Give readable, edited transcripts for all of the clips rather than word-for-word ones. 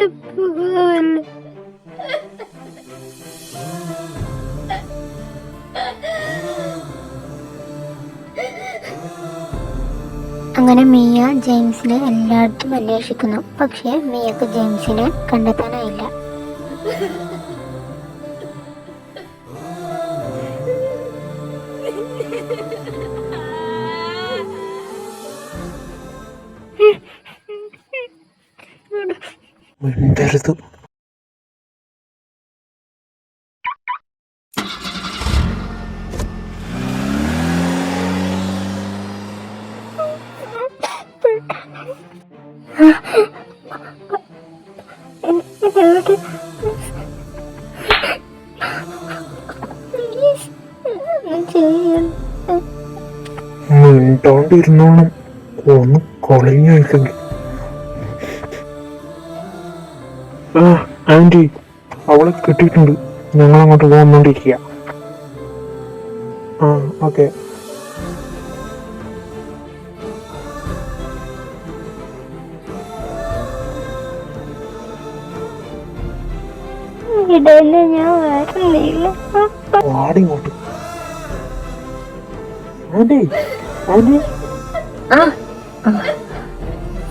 വിട്ട് പോകല്ലേ. അങ്ങനെ മിയ ജെയിംസിനെ എല്ലായിടത്തും അന്വേഷിക്കുന്നു. പക്ഷേ മിയക്ക് ജെയിംസിനെ കണ്ടെത്താനായില്ല. മിണ്ടരുത്. മിണ്ടാണ്ടിരുന്നോണം. ഒന്ന് കൊളഞ്ഞായിട്ടെങ്കിൽ. ആന്റി, അവളെ കിട്ടിയിട്ടുണ്ട്. ഞങ്ങൾ അങ്ങോട്ട് പോകാന്നോണ്ടിരിക്കുക. ഓക്കെ. ഞാൻ വരുന്നില്ല. ആടിങ്ങോട്ട്. ആന്റി, ആന്റി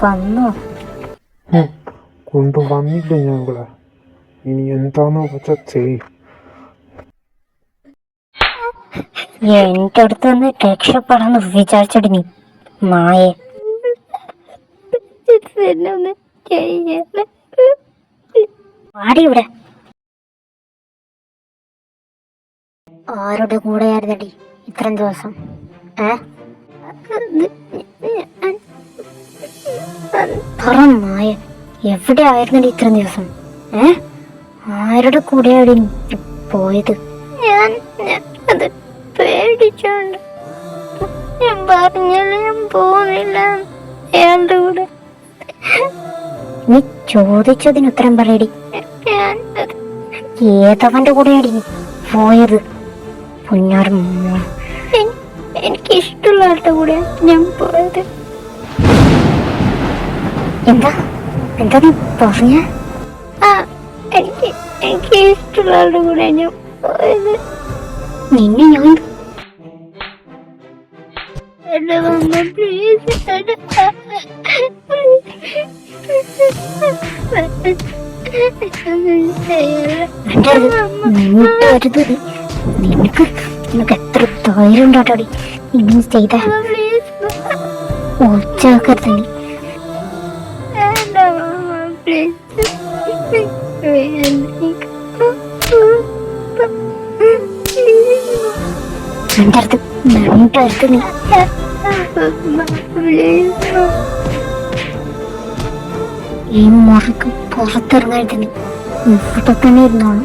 വന്നോ? കൊണ്ടുവന്നില്ല ഞങ്ങളെ. ഇനി എന്താണോ വെച്ചാ ചെയ്യും. എന്റെ അടുത്ത് നിന്ന് രക്ഷപ്പെടാന്ന് വിചാരിച്ചിട്ട് നീ മായെ. പാടി ഇവിടെ. ആരുടെ കൂടെയായിരുന്നടി ഇത്രയും ദിവസം? പറ മായ, എവിടെ ആയിരുന്നടി ഇത്രയും ദിവസം? ആരുടെ കൂടെയാണ് പോയത്? ഞാൻ പേടിച്ചോണ്ട് ഞാൻ പറഞ്ഞില്ല, ഞാൻ പോകുന്നില്ല അയാളുടെ കൂടെ. നീ ചോദിച്ചതിന് ഉത്തരം പറയടി. ഏതവന്റെ കൂടെയാടി പോയത്? പൊന്നാറ്, എനിക്ക് ഇഷ്ടമുള്ള ആളുടെ കൂടെ ഞാൻ പോയത്. എന്താ എന്താ നീ പറഞ്ഞ? എനിക്ക് ഇഷ്ടമുള്ള ആളുടെ കൂടെ ഞാൻ പോയത്. നിന്നെ ഞാൻ പ്ലീസ് നിനക്ക് എത്ര ധൈര്യം ഉണ്ടാട്ടോടി ഇങ്ങനെ ചെയ്ത? ഒച്ചക്കരുത് നീ. മിണ്ടരുത് നീ. ഈ മുറിക്ക് പുറത്തിറങ്ങരുത് നീ. ഇവിടെ തന്നെ ഇരുന്നോളൂ.